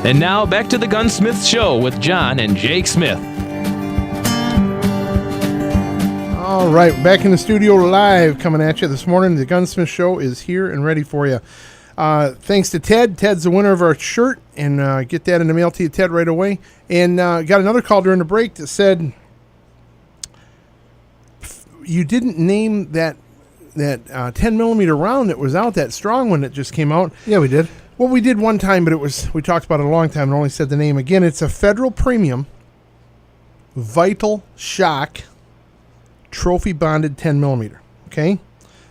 And now back to the Gunsmith Show with John and Jake Smith. All right, back in the studio live coming at you this morning. The Gunsmith Show is here and ready for you. Thanks to Ted. Ted's the winner of our shirt, and get that in the mail to you, Ted, right away. And got another call during the break that said you didn't name that 10 millimeter round that was out, that strong one that just came out. Yeah, we did. Well, we did one time, but we talked about it a long time and only said the name again. It's a Federal Premium Vital Shock Trophy Bonded 10 millimeter. Okay,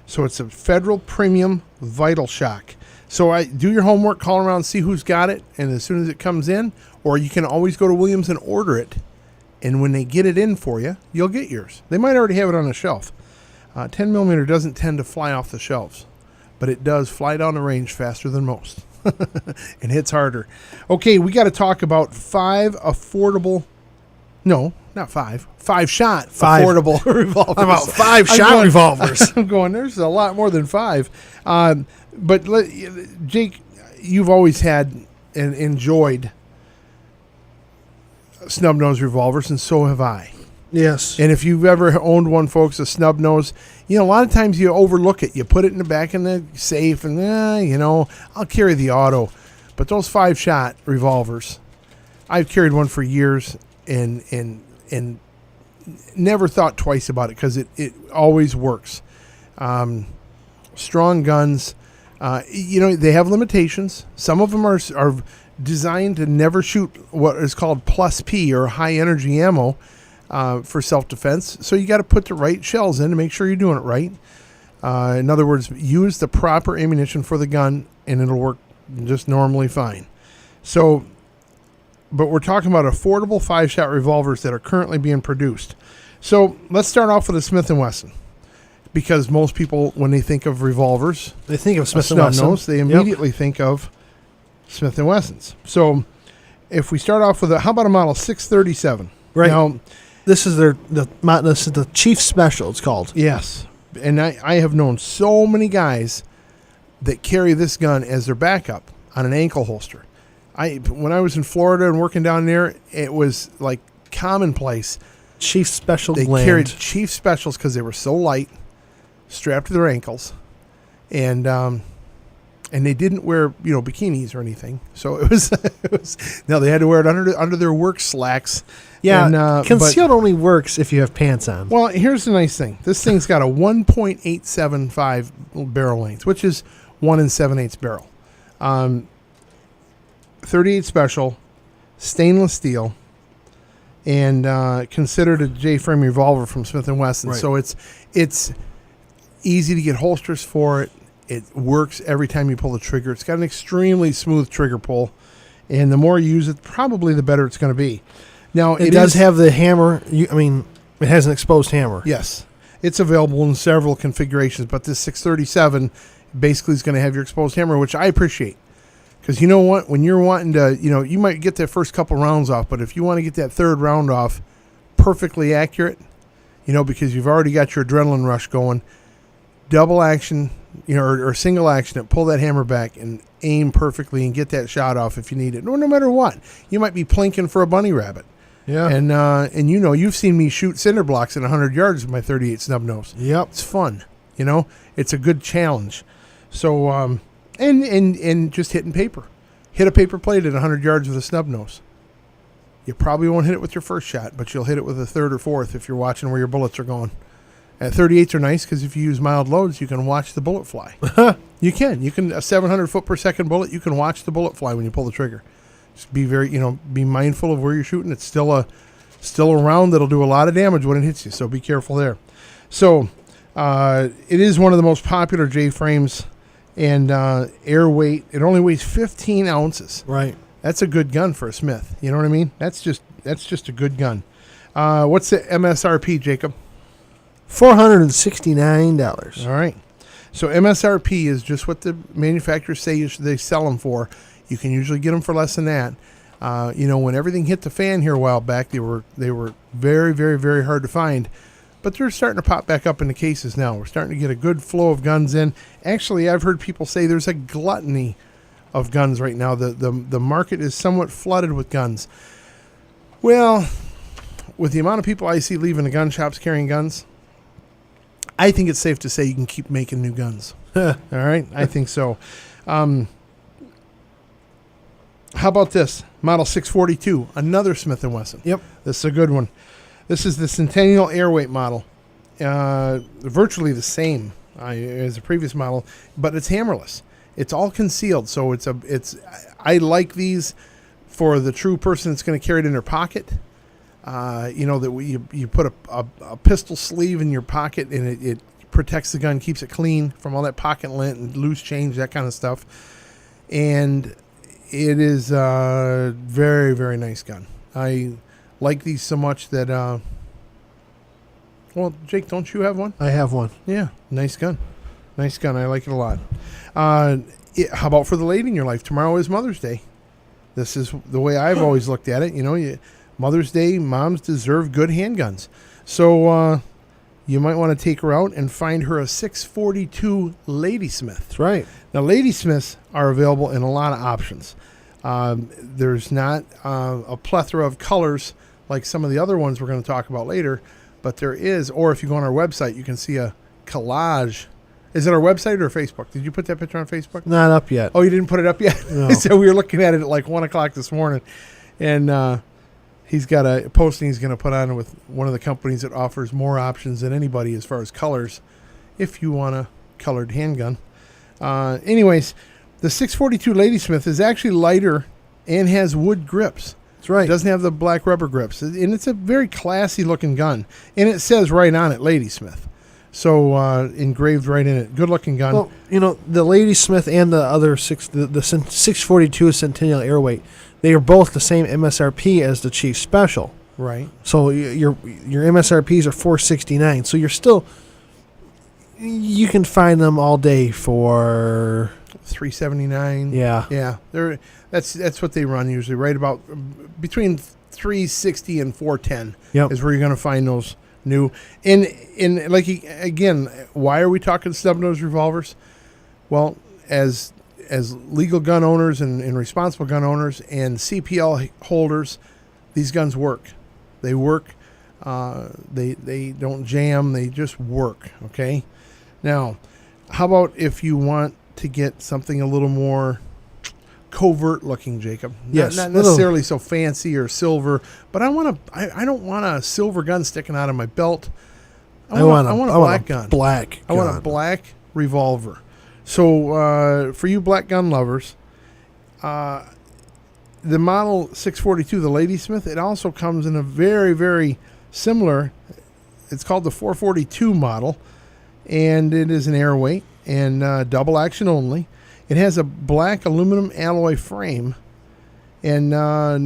so it's a Federal Premium Vital Shock. So I do your homework, call around, see who's got it, and as soon as it comes in, or you can always go to Williams and order it, and when they get it in for you, you'll get yours. They might already have it on the shelf. 10 millimeter doesn't tend to fly off the shelves, but it does fly down the range faster than most and hits harder. Okay, we got to talk about five affordable affordable revolvers. About five-shot revolvers. I'm going, there's a lot more than five. But Jake, you've always had and enjoyed snub-nose revolvers, and so have I. Yes. And if you've ever owned one, folks, a snub-nose, a lot of times you overlook it. You put it in the back in the safe, and, I'll carry the auto. But those five-shot revolvers, I've carried one for years and never thought twice about it because it always works. Strong guns. They have limitations. Some of them are designed to never shoot what is called plus P, or high energy ammo, for self-defense. So you got to put the right shells in to make sure you're doing it right. In other words, use the proper ammunition for the gun and it'll work just normally fine. So, but we're talking about affordable five-shot revolvers that are currently being produced. So let's start off with a Smith & Wesson, because most people, when they think of revolvers, they think of Smith & Wesson. They immediately think of Smith & Wessons. So if we start off with how about a model 637? Right. Now, this is the Chief Special, it's called. Yes. And I have known so many guys that carry this gun as their backup on an ankle holster. When I was in Florida and working down there, it was like commonplace. Chief Special They Land. carried Chief Specials because they were so light, strapped to their ankles, and they didn't wear bikinis or anything. So it was no, they had to wear it under their work slacks. Yeah, and, concealed only works if you have pants on. Well, here's the nice thing. This thing's got a 1.875 barrel length, which is 1 7/8 barrel. 38 special, stainless steel, and considered a J-frame revolver from Smith & Wesson. Right. So it's easy to get holsters for it. It works every time you pull the trigger. It's got an extremely smooth trigger pull, and the more you use it, probably the better it's going to be. Now, it does have the hammer. It has an exposed hammer. Yes. It's available in several configurations, but this 637 basically is going to have your exposed hammer, which I appreciate. Because you know what? When you're wanting to, you might get that first couple rounds off, but if you want to get that third round off perfectly accurate, because you've already got your adrenaline rush going, double action, or single action it, pull that hammer back and aim perfectly and get that shot off if you need it. No matter what. You might be plinking for a bunny rabbit. Yeah. And you've seen me shoot cinder blocks at 100 yards with my 38 snub nose. Yep. It's fun. It's a good challenge. So, and just hitting paper. Hit a paper plate at 100 yards with a snub nose. You probably won't hit it with your first shot, but you'll hit it with a third or fourth if you're watching where your bullets are going. 38s are nice because if you use mild loads, you can watch the bullet fly. You can a 700 foot per second bullet. You can watch the bullet fly when you pull the trigger. Just be very, be mindful of where you're shooting. It's still a round that'll do a lot of damage when it hits you. So be careful there. So it is one of the most popular J-frames, and air weight. It only weighs 15 ounces. Right. That's a good gun for a Smith. You know what I mean? That's just a good gun. What's the MSRP, Jacob? $469. All right. So MSRP is just what the manufacturers say they sell them for. You can usually get them for less than that. When everything hit the fan here a while back, they were very, very, very hard to find. But they're starting to pop back up in the cases now. We're starting to get a good flow of guns in. Actually, I've heard people say there's a gluttony of guns right now. The market is somewhat flooded with guns. Well, with the amount of people I see leaving the gun shops carrying guns, I think it's safe to say you can keep making new guns. All right? I think so. How about this? Model 642, another Smith & Wesson. Yep. This is a good one. This is the Centennial Airweight model. Virtually the same as the previous model, but it's hammerless. It's all concealed, so I like these for the true person that's going to carry it in their pocket. That you put a pistol sleeve in your pocket, and it protects the gun, keeps it clean from all that pocket lint and loose change, that kind of stuff. And it is a very, very nice gun. I like these so much that, well, Jake, don't you have one? I have one. Yeah, nice gun. Nice gun. I like it a lot. How about for the lady in your life? Tomorrow is Mother's Day. This is the way I've always looked at it. Mother's Day, moms deserve good handguns. So you might want to take her out and find her a 642 Ladysmith. That's right. Now, Ladysmiths are available in a lot of options. There's not a plethora of colors like some of the other ones we're going to talk about later, but there is, or if you go on our website, you can see a collage. Is it our website or Facebook? Did you put that picture on Facebook? Not up yet. Oh, you didn't put it up yet? No. So we were looking at it at like 1 o'clock this morning, and he's got a posting he's going to put on with one of the companies that offers more options than anybody as far as colors if you want a colored handgun. Anyways, the 642 Ladysmith is actually lighter and has wood grips. That's right. It doesn't have the black rubber grips. And it's a very classy looking gun. And it says right on it, Ladysmith. So engraved right in it. Good looking gun. Well, the Ladysmith and the other the 642 Centennial Airweight, they are both the same MSRP as the Chief Special. Right. So your MSRPs are $469. So you can find them all day for $379. Yeah. That's what they run usually, right about between $360 and $410. Yep. Is where you're going to find those new. And like, again, why are we talking snub-nosed revolvers? Well, as legal gun owners and responsible gun owners and CPL holders, these guns work. They work. They don't jam. They just work. Okay. Now, how about if you want to get something a little more covert looking, Jacob? Yes. Not necessarily so fancy or silver, but I don't want a silver gun sticking out of my belt. I want a black gun. I want a black revolver. So for you black gun lovers, the model 642, the Ladysmith, it also comes in a very, very similar, it's called the 442 model, and it is an airweight and double action only. It has a black aluminum alloy frame, and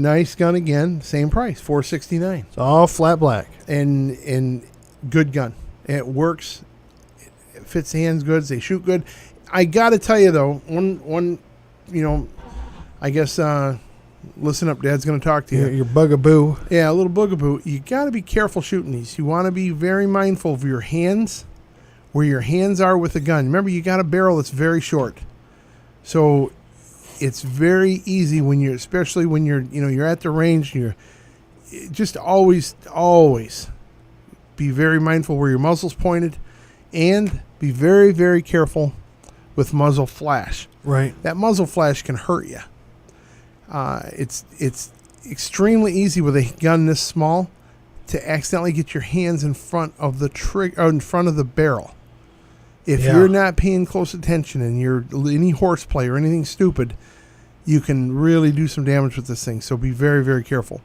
nice gun again, same price, $469. It's all flat black. And good gun. It works. It fits the hands good. They shoot good. I got to tell you, though, one I guess, listen up, Dad's going to talk to you. Your bugaboo. Yeah, a little bugaboo. You got to be careful shooting these. You want to be very mindful of your hands, where your hands are with the gun. Remember, you got a barrel that's very short. So it's very easy especially when you're at the range, and you're just always be very mindful where your muzzle's pointed, and be very, very careful with muzzle flash. Right. That muzzle flash can hurt you. It's extremely easy with a gun this small to accidentally get your hands in front of the trigger, in front of the barrel. If you're not paying close attention and you're any horseplay or anything stupid, you can really do some damage with this thing. So be very, very careful.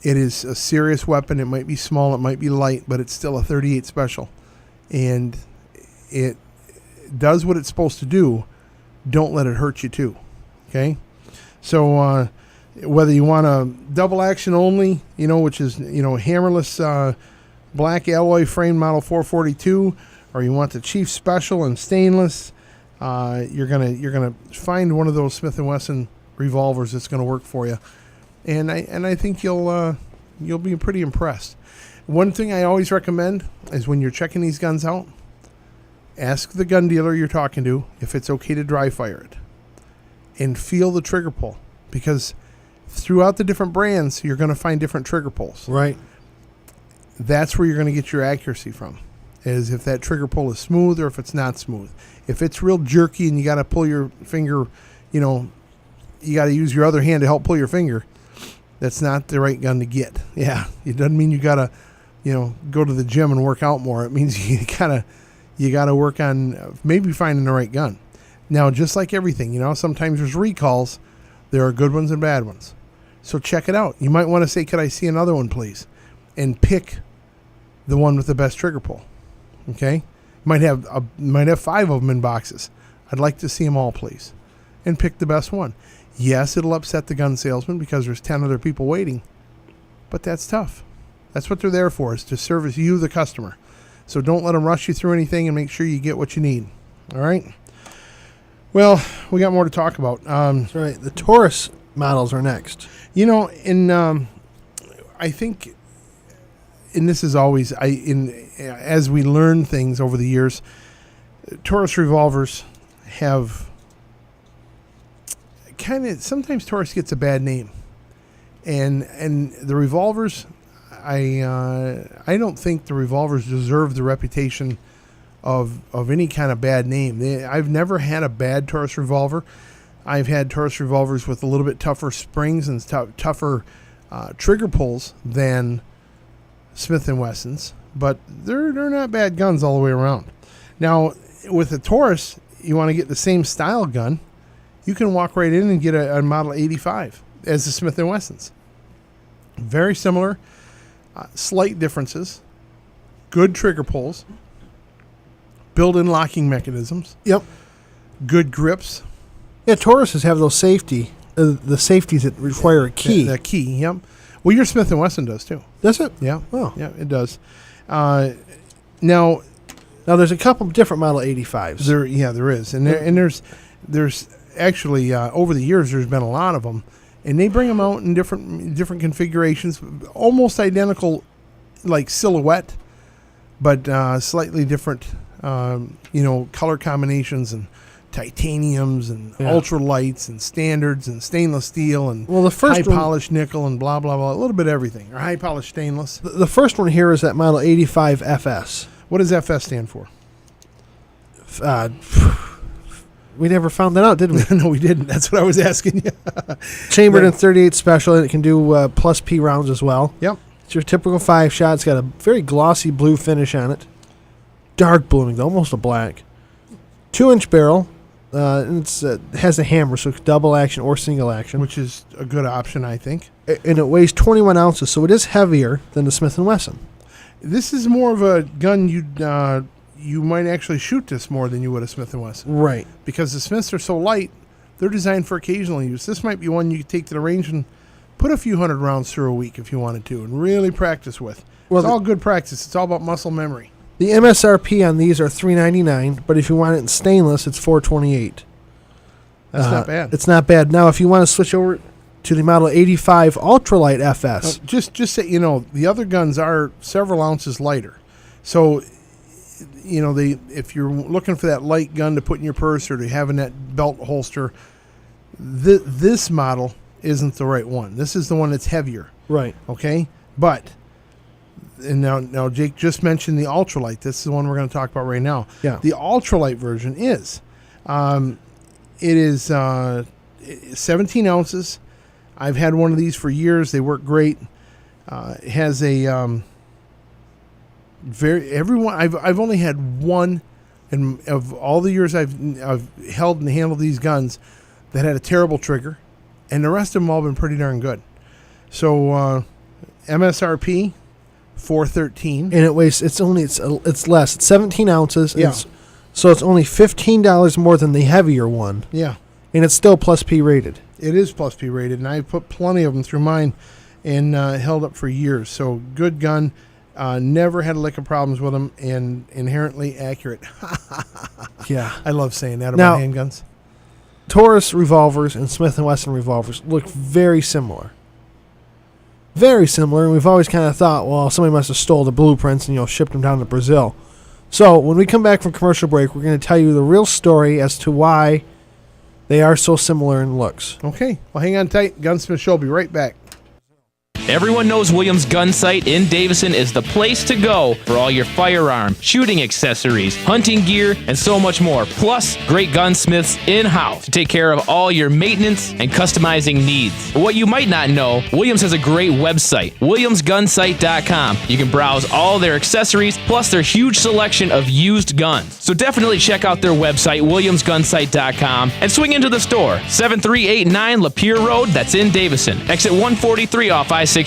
It is a serious weapon. It might be small, it might be light, but it's still a 38 special. And it does what it's supposed to do. Don't let it hurt you too. Okay? So whether you want a double action only, which is, hammerless black alloy frame model 442, or you want the Chief Special and stainless, you're gonna find one of those Smith & Wesson revolvers that's gonna work for you, and I think you'll be pretty impressed. One thing I always recommend is when you're checking these guns out, ask the gun dealer you're talking to if it's okay to dry fire it, and feel the trigger pull, because throughout the different brands, you're going to find different trigger pulls. Right. That's where you're going to get your accuracy from, is if that trigger pull is smooth or if it's not smooth. If it's real jerky and you got to pull your finger, you got to use your other hand to help pull your finger, that's not the right gun to get. Yeah, it doesn't mean you got to, go to the gym and work out more. It means you got to work on maybe finding the right gun. Now, just like everything, sometimes there's recalls. There are good ones and bad ones. So check it out. You might want to say, could I see another one, please? And pick the one with the best trigger pull. Okay? Might have 5 of them in boxes. I'd like to see them all, please. And pick the best one. Yes, it'll upset the gun salesman because there's 10 other people waiting. But that's tough. That's what they're there for, is to service you, the customer. So don't let them rush you through anything, and make sure you get what you need. All right? Well, we got more to talk about. That's right. The Taurus models are next. I think, and this is always, as we learn things over the years, Taurus revolvers have sometimes Taurus gets a bad name, and the revolvers, I don't think the revolvers deserve the reputation of any kind of bad name. I've never had a bad Taurus revolver. I've had Taurus revolvers with a little bit tougher springs and tougher trigger pulls than Smith & Wessons, but they're not bad guns all the way around. Now, with a Taurus, you want to get the same style gun, you can walk right in and get a Model 85 as the Smith & Wessons. Very similar, slight differences, good trigger pulls, built-in locking mechanisms. Yep. Good grips. Yeah, Tauruses have those the safeties that require a key. The key, yep. Well, your Smith & Wesson does too. Does it? Yeah. Oh. Yeah, it does. Now there's a couple of different Model 85s. There is. And there's actually, over the years, there's been a lot of them. And they bring them out in different configurations, almost identical, like silhouette, but slightly different, color combinations and titaniums and ultralights and standards and stainless steel and the first high polished nickel and blah blah blah, a little bit of everything, or high polished stainless. The first one here is that Model 85 FS. What does FS stand for? We never found that out, did we? No, we didn't. That's what I was asking you. Chambered in 38 special, and it can do plus P rounds as well. Yep. It's your typical 5-shot. It's got a very glossy blue finish on it. Dark blue, almost a black. 2-inch barrel. And it has a hammer, so it's double action or single action. Which is a good option, I think. And it weighs 21 ounces, so it is heavier than the Smith & Wesson. This is more of a gun you might actually shoot this more than you would a Smith & Wesson. Right. Because the Smiths are so light, they're designed for occasional use. This might be one you could take to the range and put a few hundred rounds through a week if you wanted to and really practice with. Well, it's all good practice. It's all about muscle memory. The MSRP on these are $399, but if you want it in stainless, it's $428. That's not bad. It's not bad. Now, if you want to switch over to the Model 85 Ultralight FS. Just so you know, the other guns are several ounces lighter. So, if you're looking for that light gun to put in your purse or to have in that belt holster, this model isn't the right one. This is the one that's heavier. Right. Okay? But, and now Jake just mentioned the Ultralight. This is the one we're going to talk about right now. Yeah. The Ultralight version is, it is 17 ounces. I've had one of these for years. They work great. It has a I've only had one, and of all the years I've held and handled these guns, that had a terrible trigger, and the rest of them all been pretty darn good. So MSRP $413, and it weighs it's less. It's 17 ounces. Yeah. So it's only $15 more than the heavier one. Yeah. And it's still plus P rated. It is plus P rated, and I've put plenty of them through mine and held up for years. So good gun. Never had a lick of problems with them, and inherently accurate. Yeah. I love saying that about now, handguns. Taurus revolvers and Smith & Wesson revolvers look very similar. Very similar, and we've always kind of thought, well, somebody must have stole the blueprints and shipped them down to Brazil. So when we come back from commercial break, we're going to tell you the real story as to why They are so similar in looks. Okay. Well, hang on tight. Gunsmith Show will be right back. Everyone knows Williams Gun Sight in Davison is the place to go for all your firearm, shooting accessories, hunting gear, and so much more. Plus, great gunsmiths in-house to take care of all your maintenance and customizing needs. But what you might not know, Williams has a great website, williamsgunsight.com. You can browse all their accessories, plus their huge selection of used guns. So definitely check out their website, williamsgunsight.com, and swing into the store, 7389 Lapeer Road, that's in Davison. Exit 143 off I-69.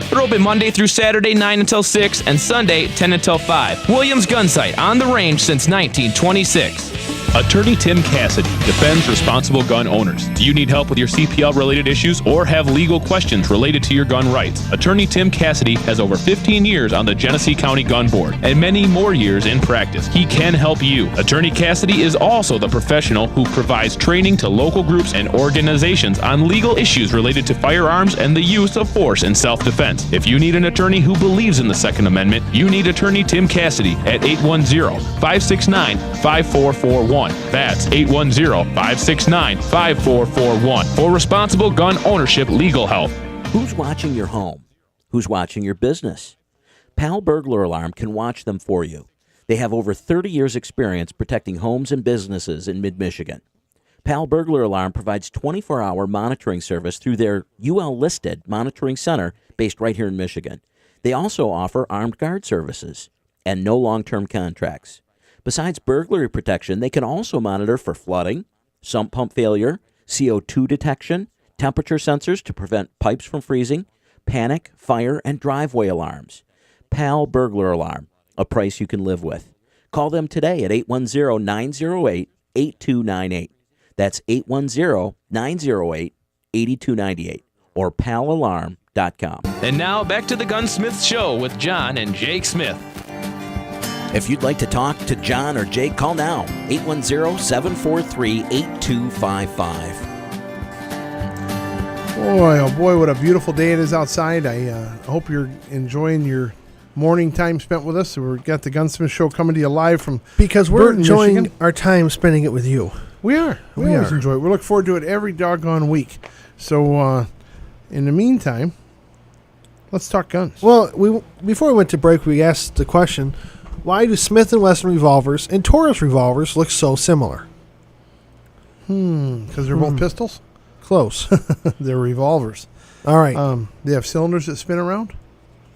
They're open Monday through Saturday, 9 until 6, and Sunday, 10 until 5. Williams Gun Sight, on the range since 1926. Attorney Tim Cassidy defends responsible gun owners. Do you need help with your CPL-related issues or have legal questions related to your gun rights? Attorney Tim Cassidy has over 15 years on the Genesee County Gun Board and many more years in practice. He can help you. Attorney Cassidy is also the professional who provides training to local groups and organizations on legal issues related to firearms and the use of force in self-defense. If you need an attorney who believes in the Second Amendment, you need Attorney Tim Cassidy at 810-569-5441. That's 810-569-5441 for responsible gun ownership legal help. Who's watching your home? Who's watching your business? PAL Burglar Alarm can watch them for you. They have over 30 years' experience protecting homes and businesses in mid-Michigan. PAL Burglar Alarm provides 24-hour monitoring service through their UL-listed monitoring center based right here in Michigan. They also offer armed guard services and no long-term contracts. Besides burglary protection, they can also monitor for flooding, sump pump failure, CO2 detection, temperature sensors to prevent pipes from freezing, panic, fire, and driveway alarms. PAL Burglar Alarm, a price you can live with. Call them today at 810-908-8298. That's 810-908-8298 or palalarm.com. And now back to the Gunsmith Show with John and Jake Smith. If you'd like to talk to John or Jake, call now, 810-743-8255. Boy, oh boy, what a beautiful day it is outside. I hope you're enjoying your morning time spent with us. We've got the Gunsmith Show coming to you live from Because we're Burton, enjoying Michigan. our time spending it with you. We are. We always enjoy it. We look forward to it every doggone week. So, in the meantime, let's talk guns. Well, before we went to break, we asked the question, why do Smith & Wesson revolvers and Taurus revolvers look so similar? Because they're both pistols? Close. They're revolvers. All right. They have cylinders that spin around.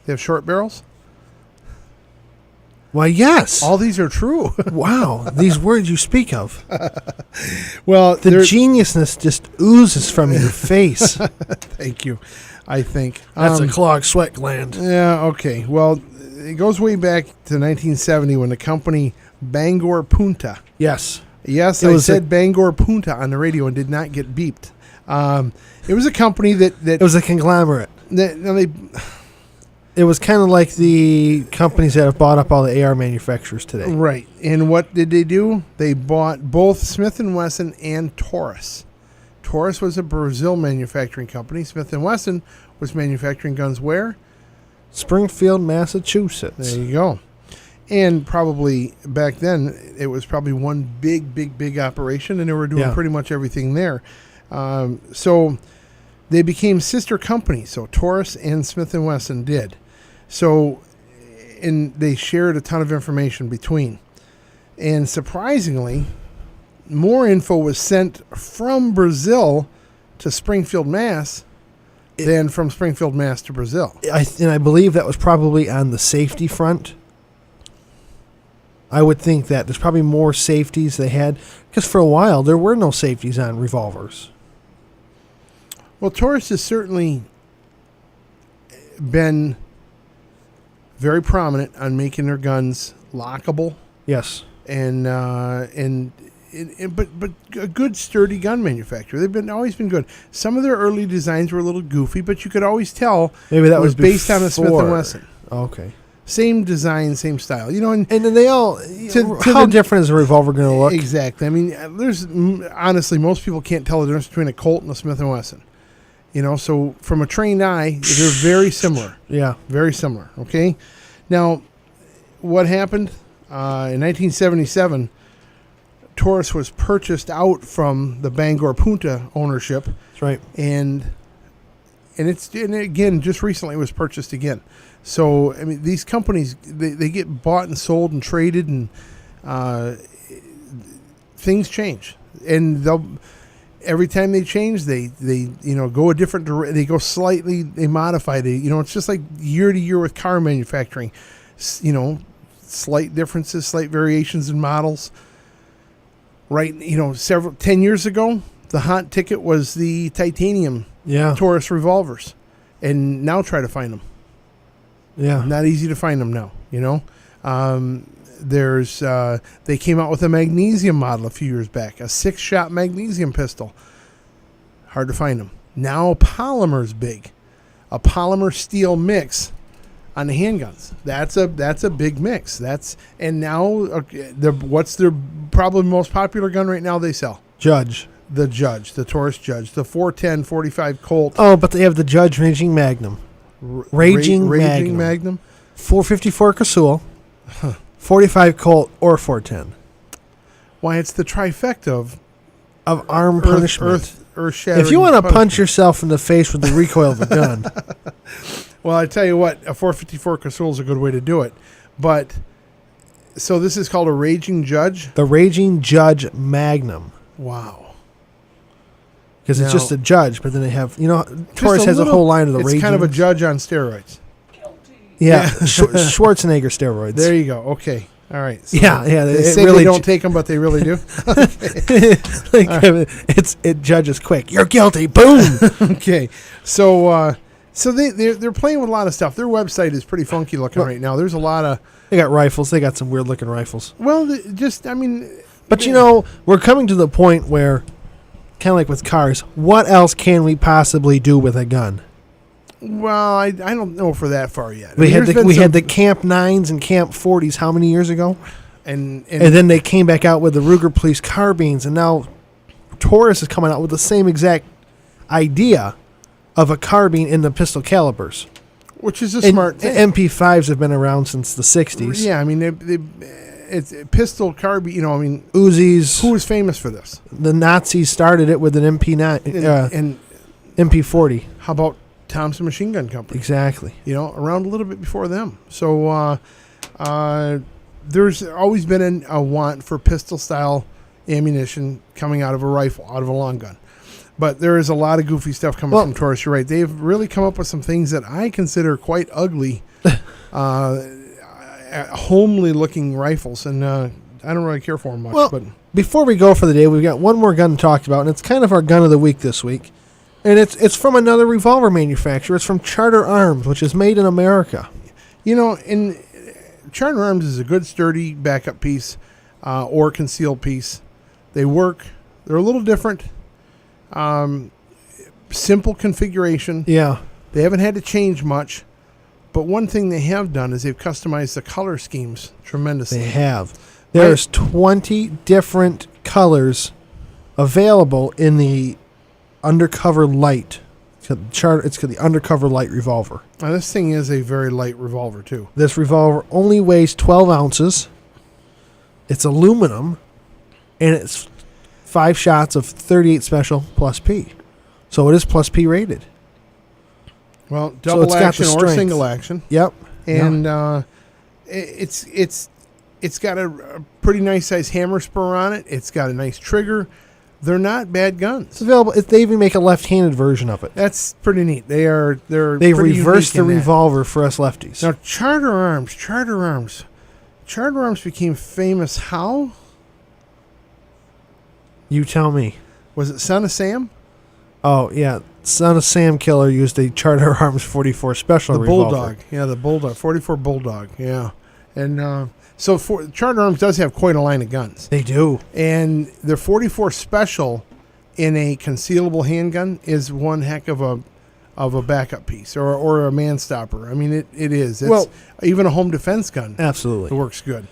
They have short barrels. Why, yes. All these are true. Wow. These words you speak of. Well, The geniusness just oozes from your face. Thank you, I think. That's a clogged sweat gland. Yeah, okay. Well, it goes way back to 1970 when the company Bangor Punta. Yes. Yes, It I was said Bangor Punta on the radio and did not get beeped. It was a company that It was a conglomerate. they It was kind of like the companies that have bought up all the AR manufacturers today. right. And what did they do? They bought both Smith & Wesson and Taurus. Taurus was a Brazil manufacturing company. Smith & Wesson was manufacturing guns where? Springfield, Massachusetts. There you go. And probably back then, it was probably one big operation, and they were doing pretty much everything there. So they became sister companies. So Taurus and Smith & Wesson did. So, and they shared a ton of information between. And surprisingly, more info was sent from Brazil to Springfield, Mass. Than from Springfield, Mass. to Brazil. And I believe that was probably on the safety front. I would think that there's probably more safeties they had. Because for a while, there were no safeties on revolvers. Well, Taurus has certainly been very prominent on making their guns lockable Yes. and but a good sturdy gun manufacturer. They've always been good. Some of their early designs were a little goofy, but you could always tell Maybe that it was based on a Smith & before. Wesson. Okay. Same design, same style. You know, and And then they all... To how the- different is a revolver going to look? exactly. I mean, there's honestly most people can't tell the difference between a Colt and a Smith & Wesson. You know, so from a trained eye, they're very similar. Yeah. Very similar, okay? Now, what happened? In 1977, Taurus was purchased out from the Bangor Punta ownership, That's right. and again just recently it was purchased again. So I mean, these companies they get bought and sold and traded, and things change, and every time they change, they go a different direction. They go slightly, they modify. It's just like year to year with car manufacturing. Slight differences, slight variations in models. Right, 10 years ago, the hot ticket was the titanium Taurus revolvers, and now try to find them. Yeah, Not easy to find them now. They came out with a magnesium model a few years back, a 6-shot magnesium pistol. Hard to find them. Now polymer's big. A polymer steel mix on the handguns. That's a big mix. And now what's their probably most popular gun right now they sell? Judge. The Taurus Judge, the 410 45 Colt. Oh, but they have the Judge Raging Magnum. Raging Magnum. 454 Casull, 45 Colt, or 410. Why, it's the trifecta of arm punishment. Earth shattering. If you want to punch yourself in the face with the recoil of a gun. Well, I tell you what, a 454 Casull is a good way to do it. But, so this is called a Raging Judge? The Raging Judge Magnum. Wow. Because it's just a Judge, but then they have, Taurus has a whole line of the Raging. It's kind of a Judge on steroids. Yeah, Schwarzenegger steroids. There you go. Okay. All right. So yeah. They say really they don't take them, but they really do. It judges quick. You're guilty. Boom. Okay. So they're playing with a lot of stuff. Their website is pretty funky looking right now. There's a lot of. They got rifles. They got some weird looking rifles. Well, But we're coming to the point where, kind of like with cars, what else can we possibly do with a gun? Well, I don't know for that far yet. We had the Camp 9s and Camp 40s how many years ago? And then they came back out with the Ruger Police carbines, and now Taurus is coming out with the same exact idea of a carbine in the pistol calibers. Which is a smart thing. MP5s have been around since the 60s. Yeah, I mean, it's pistol carbine, Uzis. Who was famous for this? The Nazis started it with an MP9 and MP40. How about Thompson Machine Gun Company? Exactly. Around a little bit before them. So there's always been a want for pistol-style ammunition coming out of a rifle, out of a long gun. But there is a lot of goofy stuff coming from Taurus. You're right. They've really come up with some things that I consider quite ugly, homely-looking rifles, and I don't really care for them much. But before we go for the day, we've got one more gun to talk about, and it's kind of our gun of the week this week. And it's from another revolver manufacturer. It's from Charter Arms, which is made in America. And Charter Arms is a good, sturdy backup piece or concealed piece. They work. They're a little different. Simple configuration. Yeah. They haven't had to change much. But one thing they have done is they've customized the color schemes tremendously. They have. There's 20 different colors available in the Undercover Lite. It's got the Undercover Lite revolver. Now, this thing is a very light revolver, too. This revolver only weighs 12 ounces. It's aluminum, and it's 5 shots of 38 special plus P. So it is plus P rated. Well, double action or single action. Yep. And it's got a pretty nice size hammer spur on it. It's got a nice trigger. They're not bad guns. It's available. They even make a left-handed version of it. That's pretty neat. They've reversed the revolver for us lefties. Now, Charter Arms became famous how? You tell me. Was it Son of Sam? Oh, yeah. Son of Sam Killer used a Charter Arms 44 special revolver. Bulldog. Yeah, the Bulldog. 44 Bulldog. Yeah. And so Charter Arms does have quite a line of guns. They do. And the 44 special in a concealable handgun is one heck of a backup piece or a man stopper. I mean, it is. It's even a home defense gun. Absolutely. It works good.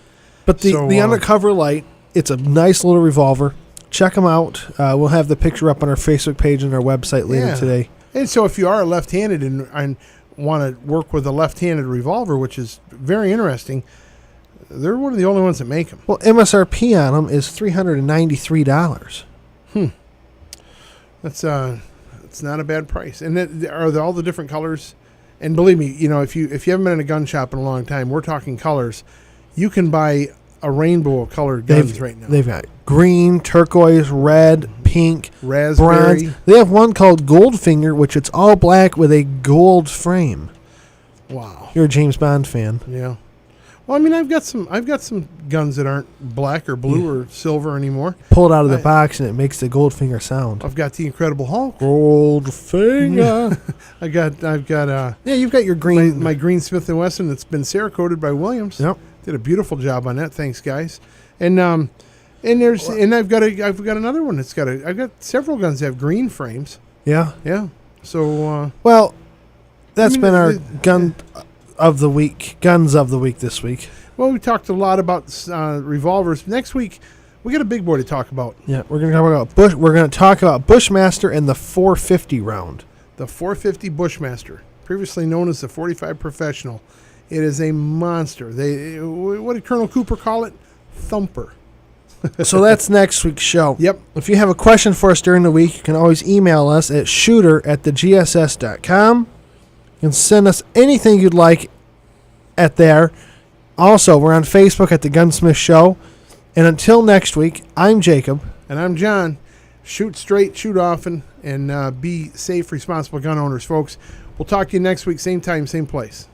But the Undercover Lite, it's a nice little revolver. Check them out. We'll have the picture up on our Facebook page and our website later today. And so if you are left-handed and want to work with a left-handed revolver, which is very interesting, They're one of the only ones that make them. Well, MSRP on them is $393. That's it's not a bad price. And are all the different colors? And believe me, if you haven't been in a gun shop in a long time, we're talking colors. You can buy a rainbow of colored guns right now. They've got green, turquoise, red, pink, raspberry. bronze. They have one called Goldfinger, which it's all black with a gold frame. Wow. You're a James Bond fan. Yeah. Well, I mean, I've got some guns that aren't black or blue or silver anymore. Pull it out of the box and it makes the Goldfinger sound. I've got the Incredible Hulk. Goldfinger. I've got Yeah, you've got your green. my green Smith & Wesson that's been Cerakoted by Williams. Yep. Did a beautiful job on that. Thanks, guys. And I've got another one that's I've got several guns that have green frames. Yeah. Yeah. So Well, that's I mean, been our guns of the week this week. well, we talked a lot about revolvers. Next week we got a big boy to talk about. Yeah, we're going to talk about Bushmaster and the 450 round. The 450 Bushmaster, previously known as the 45 Professional. It is a monster. What did Colonel Cooper call it? Thumper. So that's next week's show. Yep. If you have a question for us during the week, you can always email us at shooter@thegss.com. You can send us anything you'd like at there. Also, we're on Facebook at The Gunsmith Show. And until next week, I'm Jacob. And I'm John. Shoot straight, shoot often, and be safe, responsible gun owners, folks. We'll talk to you next week, same time, same place.